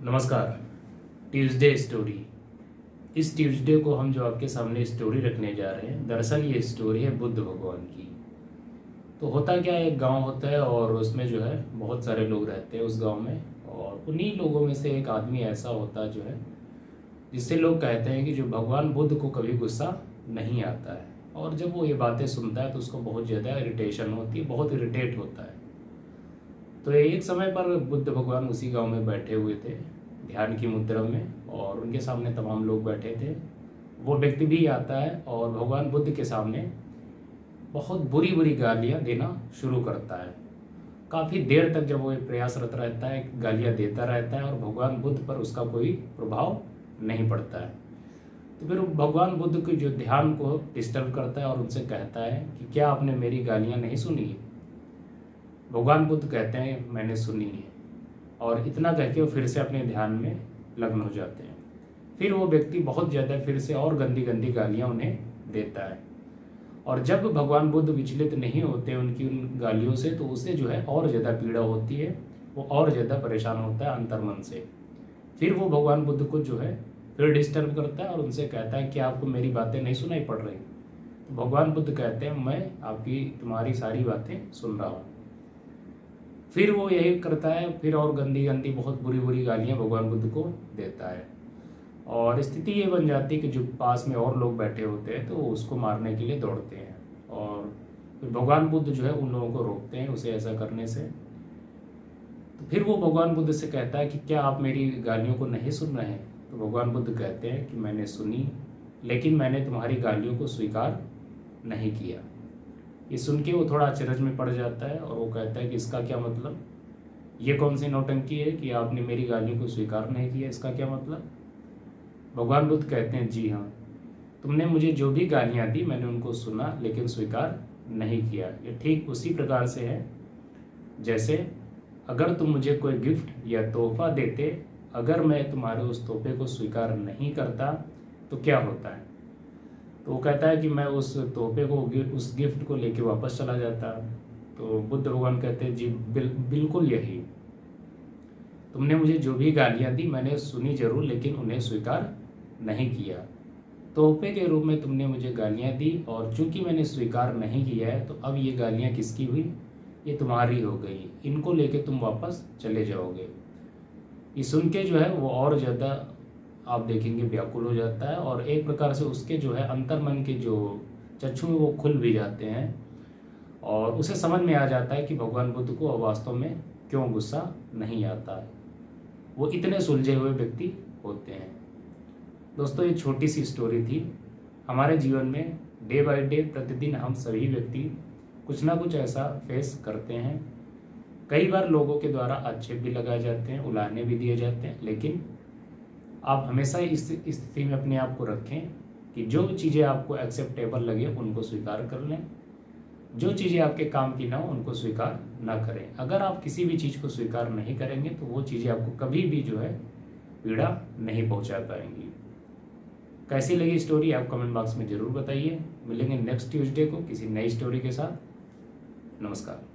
नमस्कार। Tuesday story. इस Tuesday को हम जो आपके सामने स्टोरी रखने जा रहे हैं, दरअसल ये स्टोरी है बुद्ध भगवान की। तो होता क्या है, एक गांव होता है और उसमें जो है बहुत सारे लोग रहते हैं उस गांव में। और उन्हीं लोगों में से एक आदमी ऐसा होता है जो है जिससे लोग कहते हैं कि जो भगवान बुद्ध को कभी गुस्सा नहीं आता है। और जब वो ये बातें सुनता है तो उसको बहुत ज़्यादा इरिटेशन होती है, बहुत इरिटेट होता है। तो एक समय पर बुद्ध भगवान उसी गांव में बैठे हुए थे ध्यान की मुद्रा में, और उनके सामने तमाम लोग बैठे थे। वो व्यक्ति भी आता है और भगवान बुद्ध के सामने बहुत बुरी बुरी गालियां देना शुरू करता है। काफ़ी देर तक जब वो प्रयासरत रहता है, गालियां देता रहता है और भगवान बुद्ध पर उसका कोई प्रभाव नहीं पड़ता है। तो फिर भगवान बुद्ध के जो ध्यान को डिस्टर्ब करता है और उनसे कहता है कि क्या आपने मेरी गालियाँ नहीं सुनी? भगवान बुद्ध कहते हैं मैंने सुनी है, और इतना कह के वो फिर से अपने ध्यान में लग्न हो जाते हैं। फिर वो व्यक्ति बहुत ज़्यादा फिर से और गंदी गंदी गालियाँ उन्हें देता है। और जब भगवान बुद्ध विचलित नहीं होते उनकी उन गालियों से, तो उसे जो है और ज़्यादा पीड़ा होती है, वो और ज़्यादा परेशान होता है अंतर्मन से। फिर वो भगवान बुद्ध को जो है फिर डिस्टर्ब करता है और उनसे कहता है कि आपको मेरी बातें नहीं सुनाई पड़ रही? तो भगवान बुद्ध कहते हैं मैं आपकी तुम्हारी सारी बातें सुन रहा हूँ। फिर वो यही करता है, फिर और गंदी गंदी बहुत बुरी बुरी गालियाँ भगवान बुद्ध को देता है। और स्थिति ये बन जाती है कि जो पास में और लोग बैठे होते हैं तो वो उसको मारने के लिए दौड़ते हैं। और फिर भगवान बुद्ध जो है उन लोगों को रोकते हैं उसे ऐसा करने से। तो फिर वो भगवान बुद्ध से कहता है कि क्या आप मेरी गालियों को नहीं सुन रहे हैं? तो भगवान बुद्ध कहते हैं कि मैंने सुनी, लेकिन मैंने तुम्हारी गालियों को स्वीकार नहीं किया। ये सुन के वो थोड़ा अचरज में पड़ जाता है और वो कहता है कि इसका क्या मतलब? ये कौन सी नौटंकी है कि आपने मेरी गालियों को स्वीकार नहीं किया, इसका क्या मतलब? भगवान बुद्ध कहते हैं जी हाँ, तुमने मुझे जो भी गालियाँ दी मैंने उनको सुना लेकिन स्वीकार नहीं किया। ये ठीक उसी प्रकार से है जैसे अगर तुम मुझे कोई गिफ्ट या तोहफा देते, अगर मैं तुम्हारे उस तोहफे को स्वीकार नहीं करता तो क्या होता है? तो वो कहता है कि मैं उस तोहफे को, उस गिफ्ट को लेके वापस चला जाता। तो बुद्ध भगवान कहते हैं जी बिल्कुल यही, तुमने मुझे जो भी गालियाँ दी मैंने सुनी जरूर लेकिन उन्हें स्वीकार नहीं किया। तोहफे के रूप में तुमने मुझे गालियाँ दी और चूंकि मैंने स्वीकार नहीं किया है तो अब ये गालियाँ किसकी हुई? ये तुम्हारी हो गई, इनको लेके तुम वापस चले जाओगे। ये सुन के जो है वो और ज़्यादा आप देखेंगे व्याकुल हो जाता है और एक प्रकार से उसके जो है अंतर्मन के जो चक्षु वो खुल भी जाते हैं और उसे समझ में आ जाता है कि भगवान बुद्ध को वास्तव में क्यों गुस्सा नहीं आता है। वो इतने सुलझे हुए व्यक्ति होते हैं। दोस्तों ये छोटी सी स्टोरी थी। हमारे जीवन में डे बाय डे प्रतिदिन हम सभी व्यक्ति कुछ ना कुछ ऐसा फेस करते हैं। कई बार लोगों के द्वारा आक्षेप भी लगाए जाते हैं, उलाहने भी दिए जाते हैं, लेकिन आप हमेशा इस स्थिति में अपने आप को रखें कि जो चीज़ें आपको एक्सेप्टेबल लगे उनको स्वीकार कर लें, जो चीज़ें आपके काम की ना हो उनको स्वीकार ना करें। अगर आप किसी भी चीज़ को स्वीकार नहीं करेंगे तो वो चीज़ें आपको कभी भी जो है पीड़ा नहीं पहुंचा पाएंगी। कैसी लगी स्टोरी आप कमेंट बॉक्स में ज़रूर बताइए। मिलेंगे नेक्स्ट ट्यूसडे को किसी नई स्टोरी के साथ। नमस्कार।